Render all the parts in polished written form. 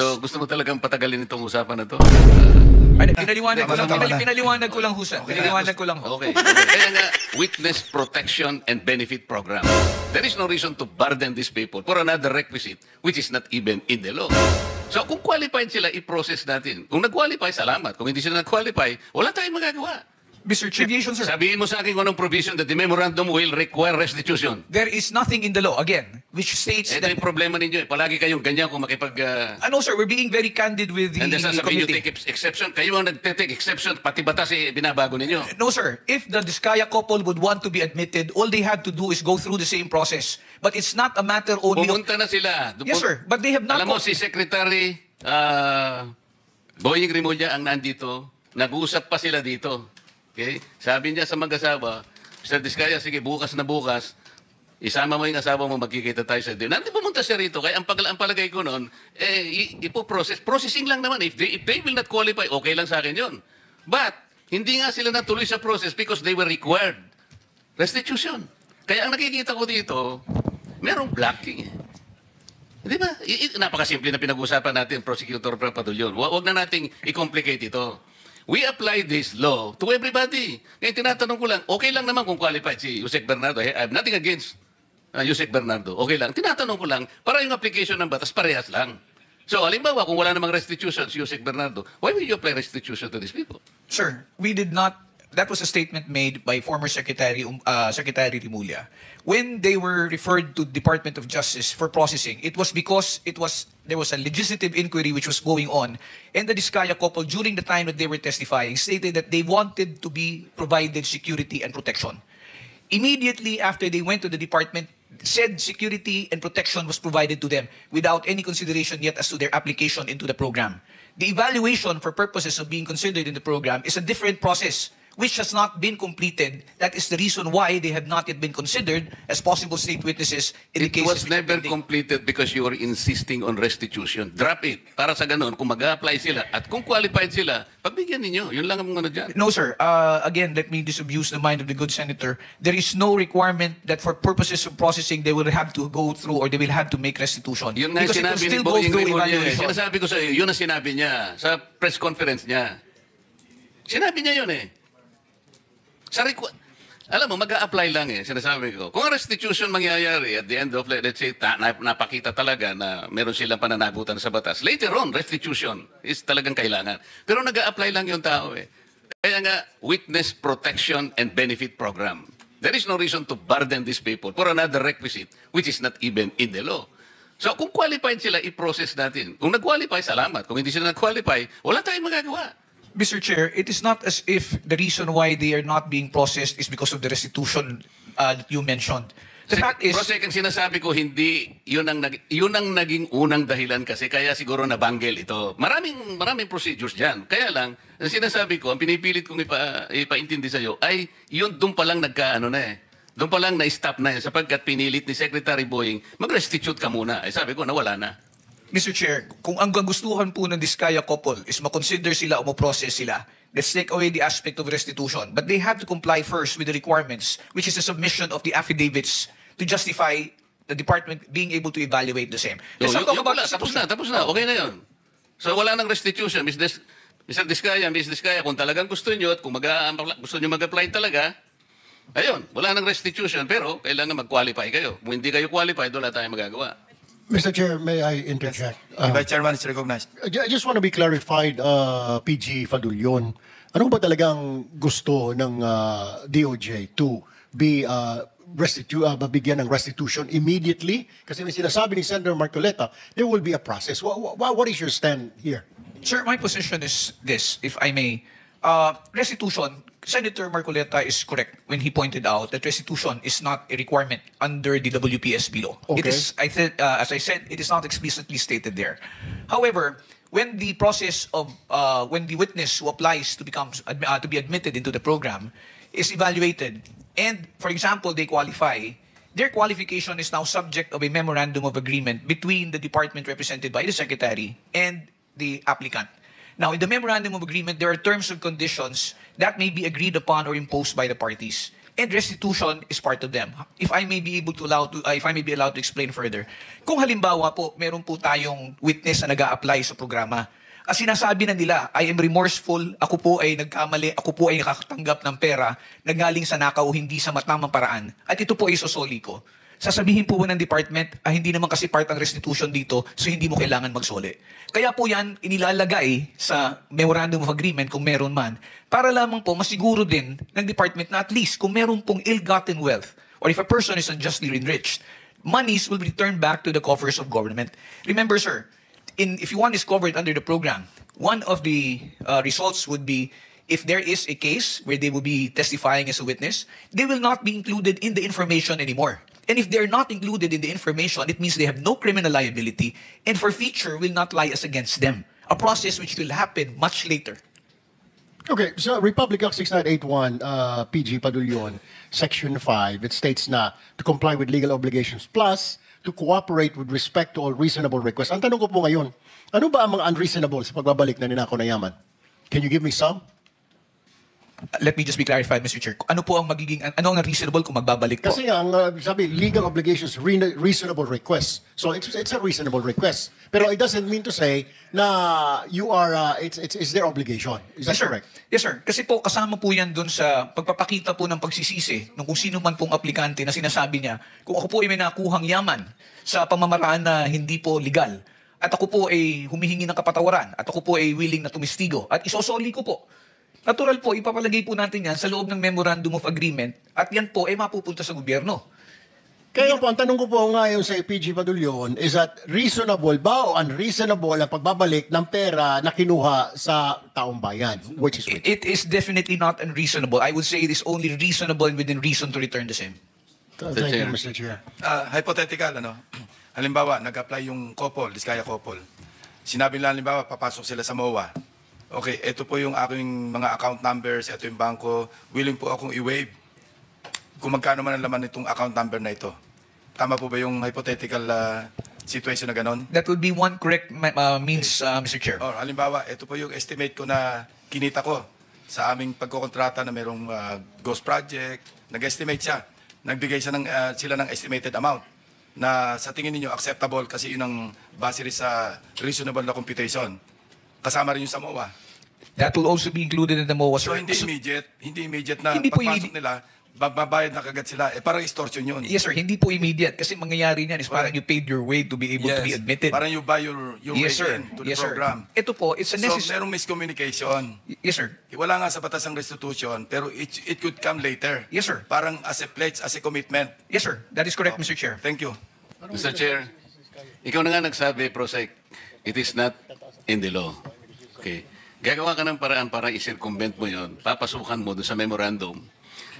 So, gusto mo talagang patagalin itong usapan na to? Pinaliwanag ko lang ho, sir. Pinaliwanag ko lang ho. Okay. Kaya nga, witness protection and benefit program. There is no reason to burden these people for another requisite which is not even in the law. So, kung qualified sila, i-process natin. Kung nag-qualify, salamat. Kung hindi sila nag-qualify, wala tayong magagawa. Mr. Chair, sir. Sabihin mo sa akin kung anong provision that the memorandum will require restitution. There is nothing in the law, again, which states Ito that... yung problema ninyo. Palagi kayong ganyan kung makipag... No, sir, we're being very candid with the and then sasabihin nyo, committee. take exception. Kayo ang nag-take exception. Pati batas binabago ninyo. No, sir. If the Diskaya couple would want to be admitted, all they have to do is go through the same process. But it's not a matter only... Pumunta na sila. Yes, sir. But they have not... Alam mo, si Secretary Boying Rimulya ang nandito. Nag-uusap pa sila dito. Okay? Sabi niya sa mag-asawa, Mr. Diskaya, sige, bukas na bukas, isama mo yung asawa mo, magkikita tayo sa din. Nandito pumunta siya rito. Kaya ang palagay ko noon, processing lang naman. If they will not qualify, okay lang sa akin yun. But, hindi nga sila natuloy sa process because they were required restitution. Kaya ang nakikita ko dito, merong blocking eh. Di ba? Napakasimple na pinag-usapan natin, Prosecutor Padulyon. Huwag na nating i-complicate ito. We apply this law to everybody. Ngayon, tinatanong ko lang, okay lang naman kung qualified si Yusek Bernardo. I have nothing against Yusek Bernardo. Okay lang. Tinatanong ko lang, para yung application ng batas, parehas lang. So, halimbawa, kung wala namang restitution si Yusek Bernardo, why will you apply restitution to these people? Sir, we did not... That was a statement made by former Secretary Rimulya. When they were referred to Department of Justice for processing, it was because there was a legislative inquiry which was going on, and the Diskaya couple, during the time that they were testifying, stated that they wanted to be provided security and protection. Immediately after they went to the department, said security and protection was provided to them without any consideration yet as to their application into the program. The evaluation for purposes of being considered in the program is a different process, which has not been completed. That is the reason why they had not yet been considered as possible state witnesses in the case. It was never completed because you were insisting on restitution. Drop it. Para sa ganun, kung mag-apply sila at kung qualified sila, pagbigyan ninyo. Yun lang ang ano dyan. No, sir. Again, let me disabuse the mind of the good senator. There is no requirement that for purposes of processing, they will have to go through or they will have to make restitution. Yun nga sinabi ni Boying Rimulya. Sinasabi ko sa iyo, yun ang sinabi niya sa press conference niya. Sinabi niya yun eh. Alam mo, mag-a-apply lang eh, sinasabi ko. Kung ang restitution mangyayari at the end of, let's say, napakita talaga na meron silang pananagutan sa batas, later on, restitution is talagang kailangan. Pero nag-a-apply lang yung tao eh. Kaya nga, witness protection and benefit program. There is no reason to burden these people for another requisite which is not even in the law. So, kung qualified sila, i-process natin. Kung nag-qualify, salamat. Kung hindi sila nag-qualify, wala tayong magagawa. Mr. Chair, it is not as if the reason why they are not being processed is because of the restitution that you mentioned. The fact is... Prosek, ang sinasabi ko, hindi, yun ang naging unang dahilan kasi, kaya siguro nabanggel ito. Maraming procedures dyan. Kaya lang, ang sinasabi ko, ang pinipilit kong ipaintindi sa iyo, ay yun doon pa lang nagkaano na eh. Doon pa lang na-stop na eh, sapagkat pinilit ni Secretary Boying, mag-restitute ka muna. Eh sabi ko, nawala na. Mr. Chair, kung ang gustuhan po ng Diskaya couple is makonsider sila o maprocess sila, let's take away the aspect of restitution. But they have to comply first with the requirements, which is the submission of the affidavits to justify the department being able to evaluate the same. Tapos na. Okay na yun. So wala nang restitution. Mr. Diskaya, Ms. Diskaya, kung talagang gusto nyo at kung gusto nyo mag-apply talaga, ayun, wala nang restitution. Pero kailangan mag-qualify kayo. Kung hindi kayo qualified, wala tayong magagawa. Mr. Chair, may I interject? Vice Chairman is recognized. I just want to be clarified, PG Fadulyon. Ano ba talagang gusto ng DOJ to be mabigyan ng restitution immediately? Kasi may sinasabi ni Senator Marcoleta, there will be a process. What is your stand here? Sir, my position is this, if I may. Restitution, Senator Marcoleta is correct when he pointed out that restitution is not a requirement under the WPSB law. Okay. It is, as I said, it is not explicitly stated there. However, when the process of when the witness who applies to be admitted into the program is evaluated, and for example they qualify, their qualification is now subject of a memorandum of agreement between the department represented by the secretary and the applicant. Now, in the memorandum of agreement, there are terms and conditions that may be agreed upon or imposed by the parties. and restitution is part of them. If I may be allowed to explain further, kung halimbawa po meron po tayong witness na nag-a-apply sa programa, sinasabi na nila, I am remorseful, ako po ay nagkamali, ako po ay nakakatanggap ng pera na galing sa nakaw hindi sa matamang paraan, at ito po ay sosoli ko. Sasabihin po ng department, hindi naman kasi part ng restitution dito, so hindi mo kailangan magsoli. Kaya po yan inilalagay sa memorandum of agreement kung meron man, para lamang po masiguro din ng department na at least kung meron pong ill-gotten wealth, or if a person is unjustly enriched, monies will be returned back to the coffers of government. Remember, sir, if one is covered under the program, one of the results would be if there is a case where they will be testifying as a witness, they will not be included in the information anymore. And if they're not included in the information, it means they have no criminal liability and forfeiture will not lie as against them. A process which will happen much later. Okay, so Republic Act 6981, PG Padulyon, Section 5, it states na to comply with legal obligations plus to cooperate with respect to all reasonable requests. Ang tanong ko po ngayon, ano ba ang mga unreasonable sa pagbabalik na ninakaw na yaman? Can you give me some? Let me just be clarified, Mr. Chair. Ano po ang ano ang reasonable kung magbabalik po? Kasi ang sabi, legal obligations, reasonable requests. So it's a reasonable request. Pero it doesn't mean to say na you are, it's their obligation. Is that Yes, sir. correct? Yes, sir. Kasi po, kasama po yan dun sa pagpapakita po ng pagsisisi ng kung sino man pong aplikante na sinasabi niya, kung ako po ay may nakuhang yaman sa pamamaraan na hindi po legal, at ako po ay humihingi ng kapatawaran, at ako po ay willing na tumistigo, at isosoli ko po. Natural po, ipapalagay po natin yan sa loob ng Memorandum of Agreement, at yan po ay mapupunta sa gobyerno. Kaya po, ang tanong ko po ngayon sa PG Padulyon is that reasonable ba o unreasonable ang pagbabalik ng pera na kinuha sa taong bayan? Which is It is definitely not unreasonable. I would say it is only reasonable and within reason to return the same. Thank you, Mr. Chair. Hypothetical, halimbawa, nag-apply yung couple, Diskaya couple. Sinabi nila, halimbawa, papasok sila sa MOA. Okay, ito po yung aking mga account numbers, ito yung bangko, willing po akong i-waive kung magkano man ang laman nitong account number na ito. Tama po ba yung hypothetical situation na ganon? That would be one correct means, Mr. Chair. Or halimbawa, ito po yung estimate ko na kinita ko sa aming pagkokontrata na merong ghost project. Nag-estimate siya. Nagbigay sila ng estimated amount na sa tingin ninyo acceptable kasi yun ang base rin sa reasonable na computation. Kasama rin yung sa MOA. That will also be included in the MOA, So sir. hindi immediate na Hindi po pagpasok nila, babayad na kagad sila. Parang extortion yun. Yes, sir. Hindi po immediate kasi mangyayari niyan is parang you paid your way to be able to be admitted. Parang you buy your Yes, way sir. in to the Yes, sir. program. Ito po, it's a So necessary. merong miscommunication. Yes, sir. Wala nga sa batas ng restitution, pero it could come later. Yes, sir. Parang as a pledge, as a commitment. Yes, sir. That is correct, Mr. Chair. Thank you. Mr. Chair, ikaw na nga nagsabi, Prosec, it is not in the law. Okay. Gagawa ka ng paraan para i-circumvent mo yon, papasukan mo doon sa memorandum.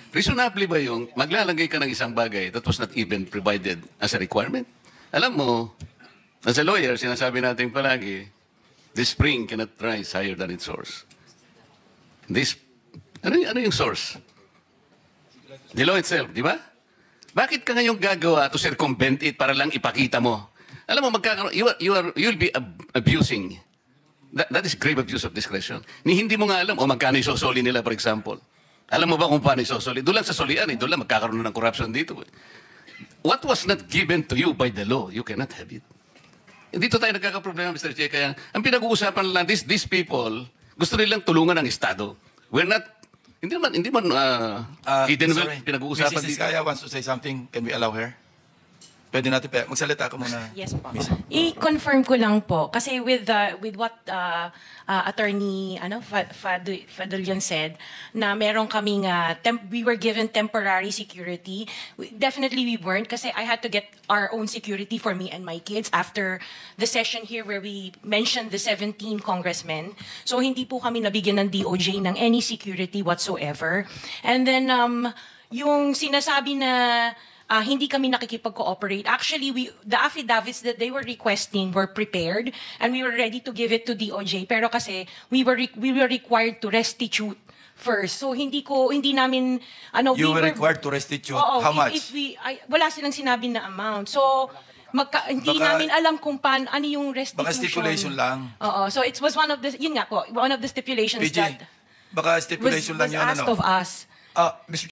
Reasonably ba yung maglalagay ka ng isang bagay that was not even provided as a requirement? Alam mo, as a lawyer, sinasabi natin palagi, the spring cannot rise higher than its source. Ano yung source? The law itself, di ba? Bakit ka ngayong gagawa to circumvent it para lang ipakita mo? Alam mo, you'll be abusing. That is grave abuse of discretion. Ni hindi mo nga alam o magkano isosoli nila, for example. Alam mo ba kung paano isosoli? Doon lang sa solian, doon lang magkakaroon ng corruption dito. What was not given to you by the law, you cannot have it. Dito tayo nagkakaproblema, Mr. Che. Kaya ang pinag-uusapan lang, these people, gusto nilang tulungan ng Estado. We're not, hindi man hidden wealth pinag-uusapan Mrs. dito. Diskaya wants to say something. Can we allow her? Pwede natin, magsalita ka muna. Yes po. Miss. I-confirm ko lang po kasi with what attorney Fadulyon said na meron kaming we were given temporary security. Definitely we weren't kasi I had to get our own security for me and my kids after the session here where we mentioned the 17 congressmen. So hindi po kami nabigyan ng DOJ ng any security whatsoever. And then yung sinasabi na hindi kami nakikipag-cooperate. Actually, the affidavits that they were requesting were prepared and we were ready to give it to DOJ. Pero kasi we were required to restitute first. So hindi namin You were required to restitute. Oo, How much? Wala silang sinabi na amount. So hindi namin alam kung ano yung restitution. Baka stipulation lang. Oo. So it was one of the stipulations PG, that baka stipulation was lang yun. asked of us. Mr.